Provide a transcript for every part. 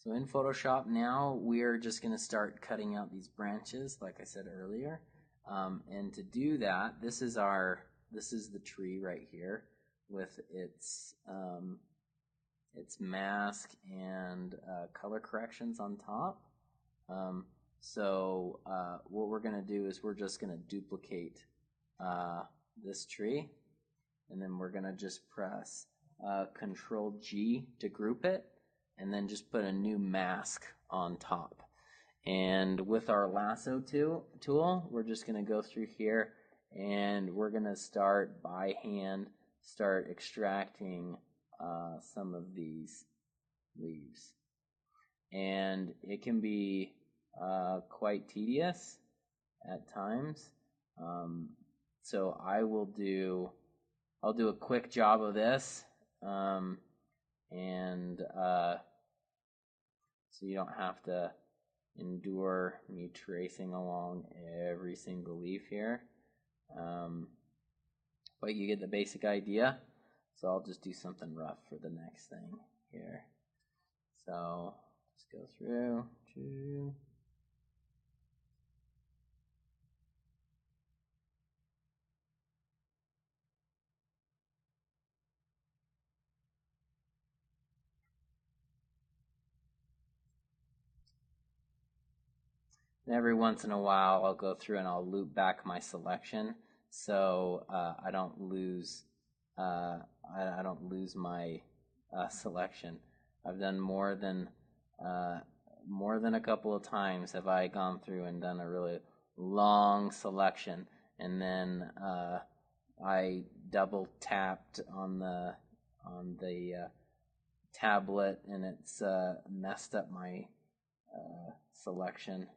So in Photoshop now, we're just going to start cutting out these branches, like I said earlier. And to do that, this is the tree right here with its mask and color corrections on top. So what we're going to do is we're just going to duplicate this tree, and then we're going to just press Control G to group it, and then just put a new mask on top. And with our lasso tool, we're just going to go through here, and we're going to start by hand, start extracting some of these leaves. And it can be quite tedious at times. So I'll do a quick job of this, so you don't have to endure me tracing along every single leaf here. But you get the basic idea. So I'll just do something rough for the next thing here. So let's go through. And every once in a while, I'll go through and I'll loop back my selection, so I don't lose my selection. I've done more than a couple of times have I gone through and done a really long selection, and then I double tapped on the tablet, and it's messed up my selection.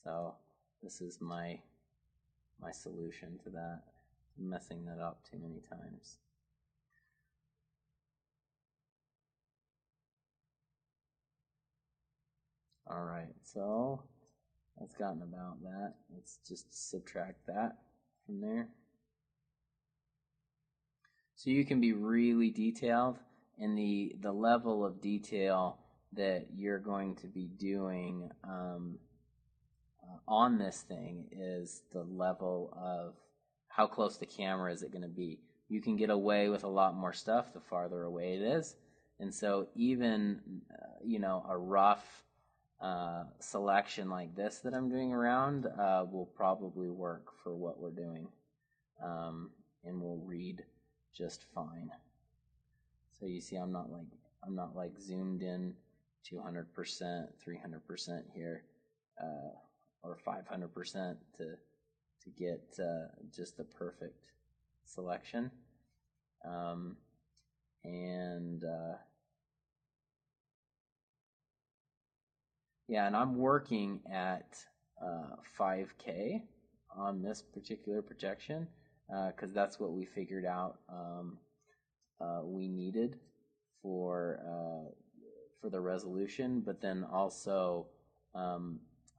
So this is my solution to that, messing that up too many times. All right, so that's gotten about that. Let's just subtract that from there. So you can be really detailed, and the level of detail that you're going to be doing on this thing is the level of how close the camera is it going to be. You can get away with a lot more stuff the farther away it is, and so even a rough selection like this that I'm doing around will probably work for what we're doing, and will read just fine. So you see, I'm not like zoomed in 200%, 300% here, or 500% to get just the perfect selection. And I'm working at 5K on this particular projection because that's what we figured out we needed for the resolution. But then also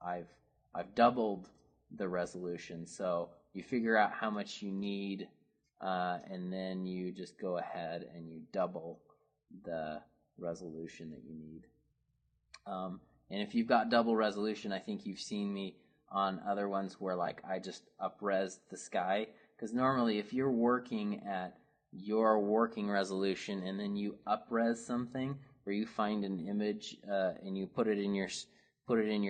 I've doubled the resolution, so you figure out how much you need, and then you just go ahead and you double the resolution that you need. And if you've got double resolution, I think you've seen me on other ones where like I just up-res the sky, because normally if you're working at your working resolution and then you up-res something, where you find an image and you put it in your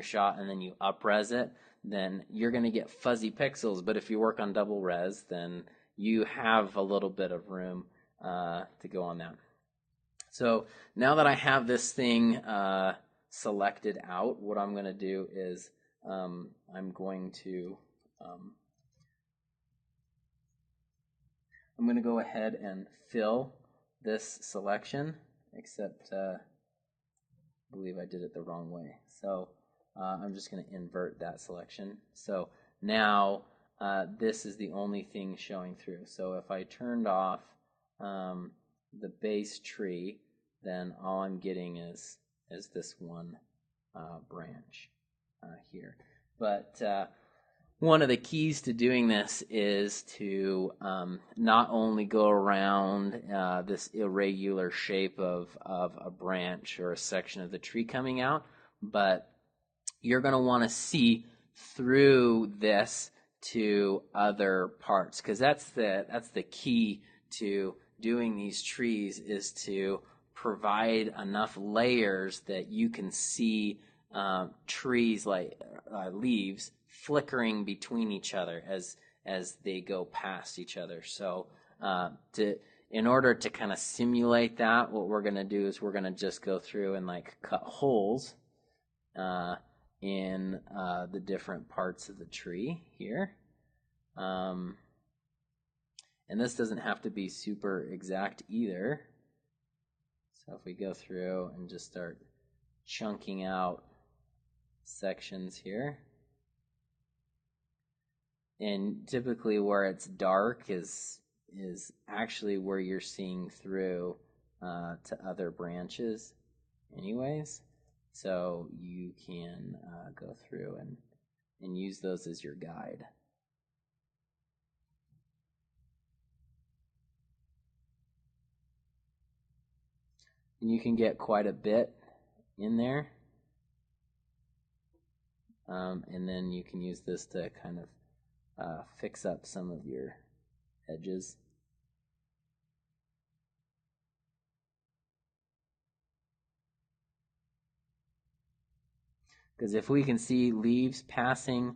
shot and then you up-res it, then you're going to get fuzzy pixels. But if you work on double res, then you have a little bit of room to go on that. So now that I have this thing selected out, what I'm going to do is I'm going to go ahead and fill this selection, except I believe I did it the wrong way. So I'm just going to invert that selection. So now this is the only thing showing through. So if I turned off the base tree, then all I'm getting is this one branch here. But One of the keys to doing this is to not only go around this irregular shape of a branch or a section of the tree coming out, but you're going to want to see through this to other parts, because that's the key to doing these trees, is to provide enough layers that you can see trees like leaves flickering between each other as they go past each other. So in order to kind of simulate that, what we're going to do is we're going to just go through and like cut holes in the different parts of the tree here. And this doesn't have to be super exact either. So if we go through and just start chunking out sections here. And typically where it's dark is actually where you're seeing through to other branches anyways. So you can go through and use those as your guide. And you can get quite a bit in there. And then you can use this to kind of fix up some of your edges. Because if we can see leaves passing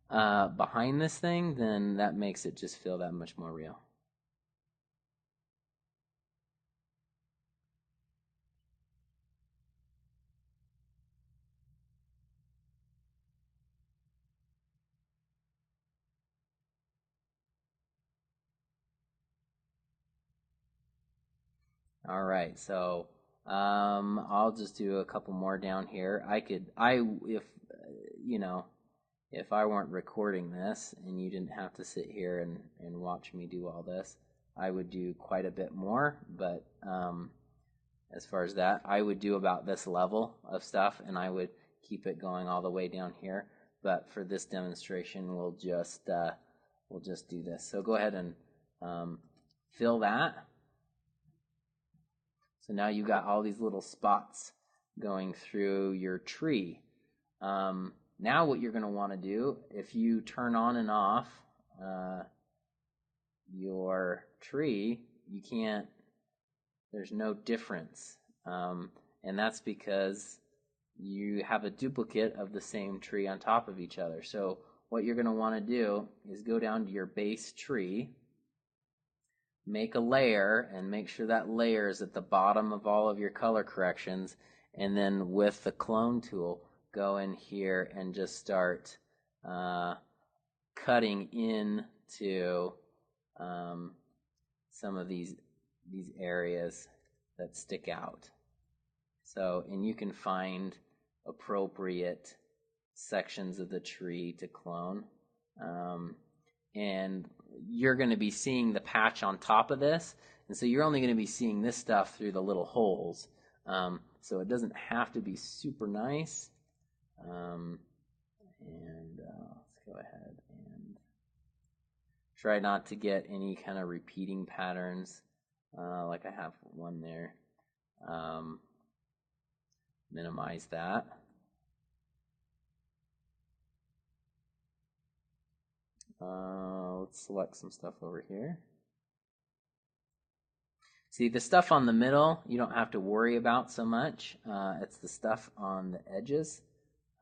behind this thing, then that makes it just feel that much more real. All right, so I'll just do a couple more down here. If I weren't recording this and you didn't have to sit here and watch me do all this, I would do quite a bit more. But as far as that, I would do about this level of stuff, and I would keep it going all the way down here. But for this demonstration, we'll just do this. So go ahead and fill that. So now you got all these little spots going through your tree. Now what you're going to want to do, if you turn on and off your tree, you can't, there's no difference. And that's because you have a duplicate of the same tree on top of each other. So what you're going to want to do is go down to your base tree, make a layer, and make sure that layer is at the bottom of all of your color corrections. And then with the clone tool, go in here and just start cutting into some of these areas that stick out. So, and you can find appropriate sections of the tree to clone. And you're going to be seeing the patch on top of this, and so you're only going to be seeing this stuff through the little holes. So it doesn't have to be super nice. Let's go ahead and try not to get any kind of repeating patterns, like I have one there. Minimize that. Let's select some stuff over here. See, the stuff on the middle, you don't have to worry about so much. It's the stuff on the edges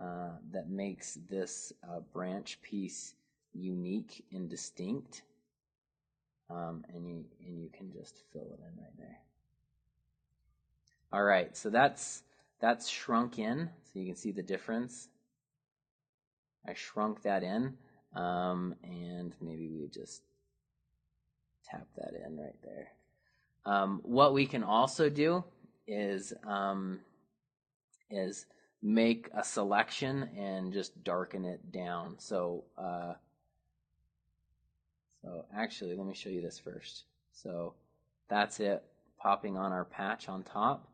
that makes this branch piece unique and distinct. And you can just fill it in right there. All right, so that's shrunk in, so you can see the difference. I shrunk that in, and maybe we just tap that in right there. What we can also do is make a selection and just darken it down. So actually, let me show you this first. So that's it popping on our patch on top.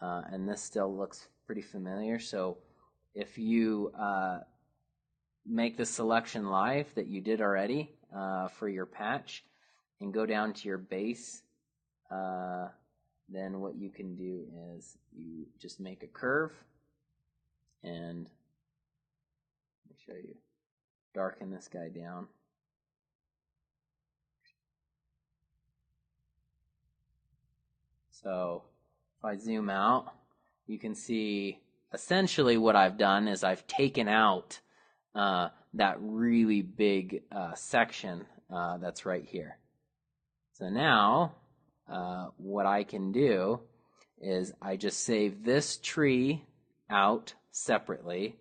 And this still looks pretty familiar. So if you make the selection live that you did already for your patch and go down to your base, then what you can do is you just make a curve, and let me show you, darken this guy down. So if I zoom out, you can see essentially what I've done is I've taken out that really big section that's right here. So now what I can do is I just save this tree out separately,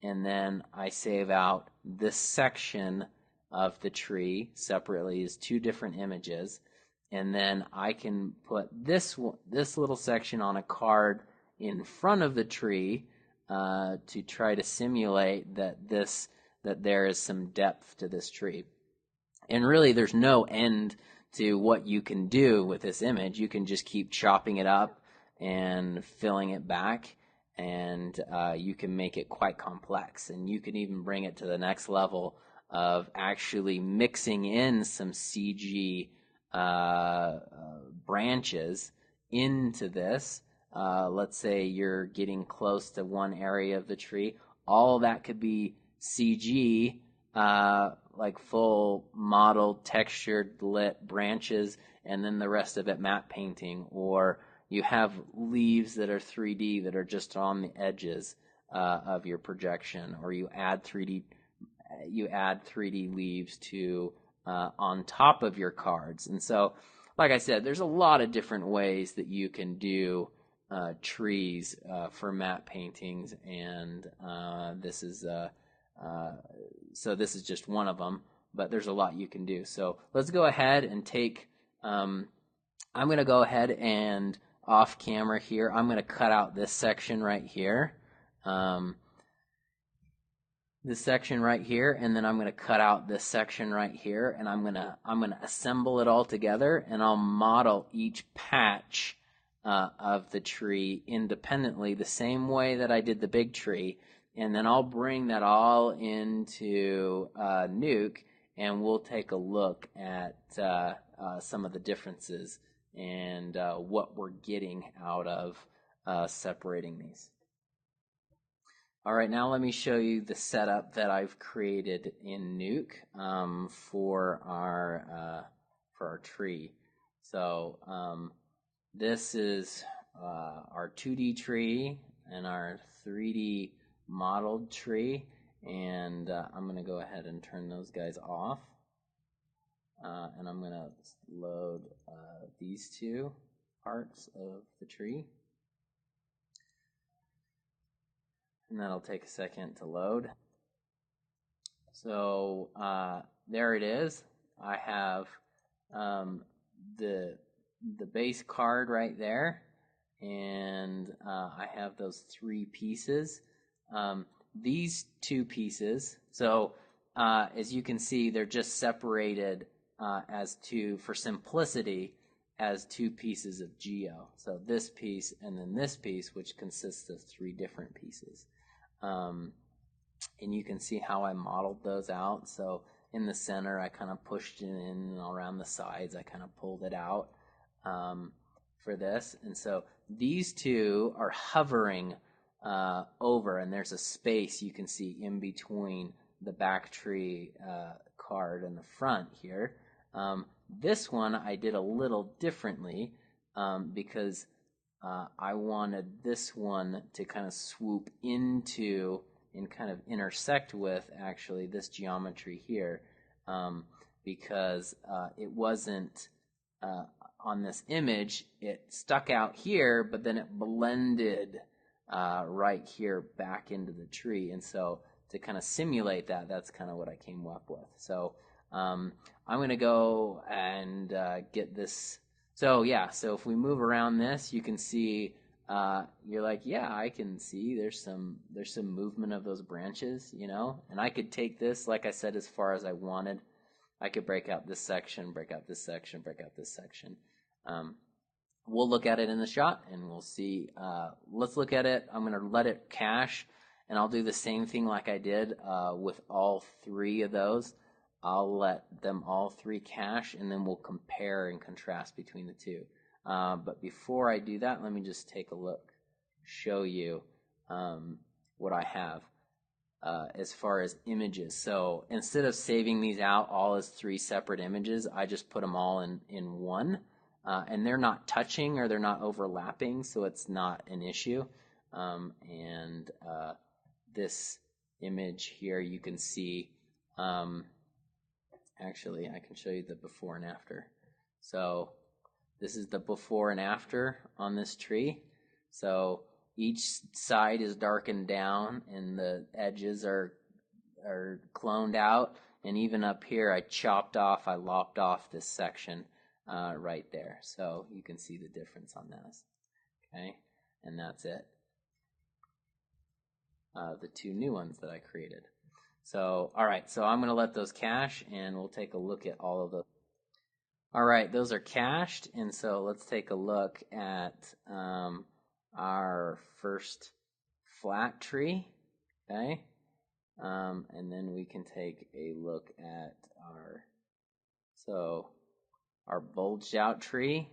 and then I save out this section of the tree separately as two different images, and then I can put this little section on a card in front of the tree to try to simulate that there is some depth to this tree. And really, there's no end to what you can do with this image. You can just keep chopping it up and filling it back, and you can make it quite complex. And you can even bring it to the next level of actually mixing in some CG branches into this. Let's say you're getting close to one area of the tree. All that could be CG, like full modeled, textured, lit branches, and then the rest of it matte painting. Or you have leaves that are 3D that are just on the edges of your projection, or you add 3D leaves to on top of your cards. And so, like I said, there's a lot of different ways that you can do trees for matte paintings, and this is just one of them, but there's a lot you can do. So let's go ahead and take, I'm going to go ahead and off camera here, I'm going to cut out this section right here, this section right here, and then I'm going to cut out this section right here, and I'm going to assemble it all together, and I'll model each patch of the tree independently the same way that I did the big tree, and then I'll bring that all into Nuke, and we'll take a look at some of the differences and what we're getting out of separating these. All right, now let me show you the setup that I've created in Nuke for our tree. So this is our 2D tree and our 3D modeled tree, and I'm going to go ahead and turn those guys off, and I'm going to load these two parts of the tree, and that'll take a second to load. So there it is. I have the base card right there, and I have those three pieces. These two pieces, so as you can see, they're just separated for simplicity, as two pieces of geo. So this piece and then this piece, which consists of three different pieces. And you can see how I modeled those out. So in the center, I kind of pushed it in, and around the sides, I kind of pulled it out for this. And so these two are hovering over, and there's a space you can see in between the back tree card and the front here. This one I did a little differently because I wanted this one to kind of swoop into and kind of intersect with actually this geometry here, because it wasn't on this image, it stuck out here, but then it blended right here back into the tree. And so to kind of simulate that, that's kind of what I came up with. So I'm going to go and get this. So yeah, so if we move around this, you can see, you're like, yeah, I can see there's some movement of those branches, you know, and I could take this, like I said, as far as I wanted. I could break out this section, break out this section, break out this section. We'll look at it in the shot, and we'll see. Let's look at it. I'm going to let it cache, And I'll do the same thing like I did with all three of those. I'll let them all three cache, and then we'll compare and contrast between the two. But before I do that, let me just take a look, show you what I have as far as images. So instead of saving these out all as three separate images, I just put them all in one. And they're not touching or they're not overlapping, so it's not an issue. This image here, you can see, actually, I can show you the before and after. So this is the before and after on this tree. So each side is darkened down and the edges are cloned out. And even up here, I lopped off this section right there. So you can see the difference on this. Okay, and that's it. The two new ones that I created. So, all right, so I'm going to let those cache, and we'll take a look at all of those. All right, those are cached, and so let's take a look at our first flat tree, okay? And then we can take a look at our bulged out tree.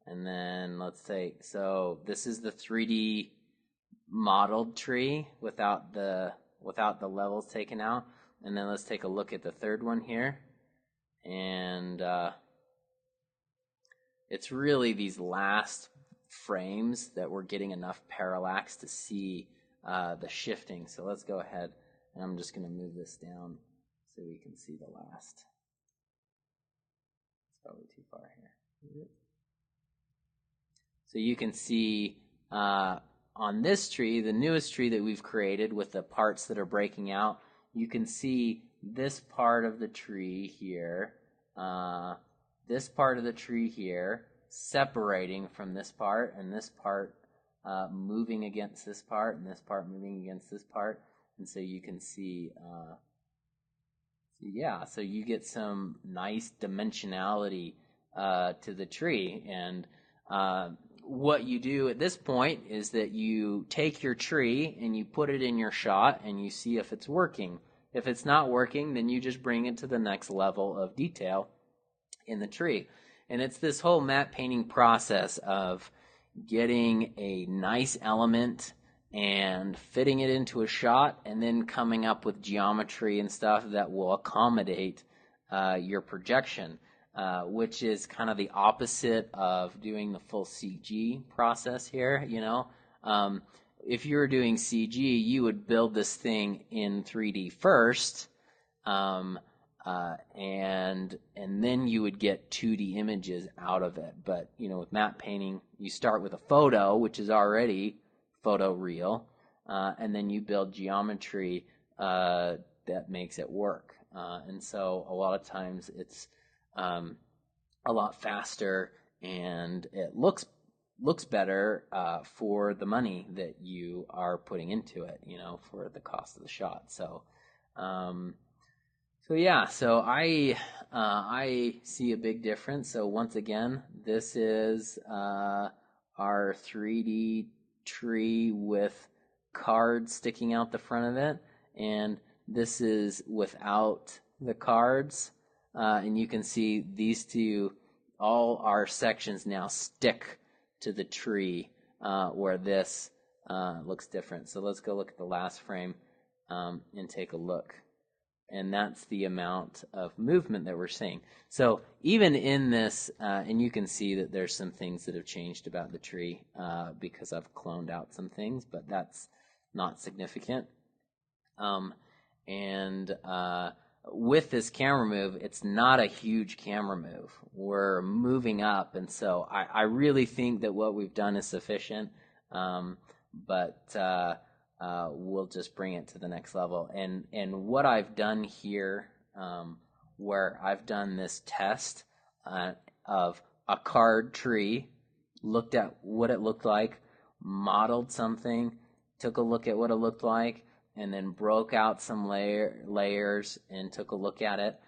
And then let's take, so this is the 3D modeled tree without the levels taken out. And then let's take a look at the third one here. And it's really these last frames that we're getting enough parallax to see the shifting. So let's go ahead, and I'm just going to move this down so we can see the last. It's probably too far here. So you can see on this tree, the newest tree that we've created with the parts that are breaking out, you can see this part of the tree here, this part of the tree here separating from this part, and this part moving against this part, and this part moving against this part. And so you can see, so you get some nice dimensionality to the tree. And what you do at this point is that you take your tree and you put it in your shot and you see if it's working. If it's not working, then you just bring it to the next level of detail in the tree. And it's this whole map painting process of getting a nice element and fitting it into a shot, and then coming up with geometry and stuff that will accommodate your projection. Which is kind of the opposite of doing the full CG process here, you know. If you were doing CG, you would build this thing in 3D first, and then you would get 2D images out of it. But, you know, with map painting, you start with a photo, which is already photoreal, and then you build geometry that makes it work. And so a lot of times it's a lot faster, and it looks better for the money that you are putting into it, you know, for the cost of the shot. So I see a big difference. So once again, this is our 3D tree with cards sticking out the front of it, and this is without the cards. And you can see these two, all our sections now stick to the tree, where this looks different. So let's go look at the last frame and take a look. And that's the amount of movement that we're seeing. So even in this, and you can see that there's some things that have changed about the tree because I've cloned out some things, but that's not significant. With this camera move, it's not a huge camera move. We're moving up, and so I really think that what we've done is sufficient, but we'll just bring it to the next level. And what I've done here, where I've done this test of a card tree, looked at what it looked like, modeled something, took a look at what it looked like, and then broke out some layers and took a look at it.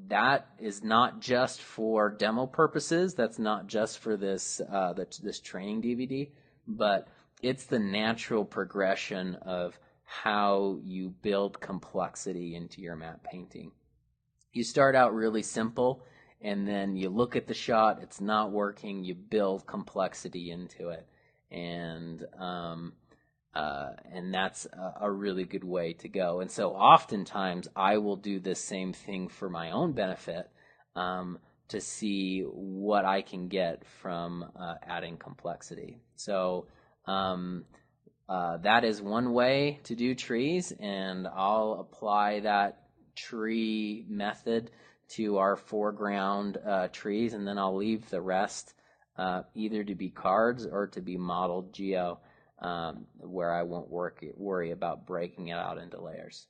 That is not just for demo purposes. That's not just for this this training DVD. But it's the natural progression of how you build complexity into your map painting. You start out really simple, and then you look at the shot, it's not working, you build complexity into it. And that's a really good way to go. And so oftentimes I will do the same thing for my own benefit, to see what I can get from adding complexity. So that is one way to do trees, and I'll apply that tree method to our foreground trees, and then I'll leave the rest either to be cards or to be modeled geo, where I won't worry about breaking it out into layers.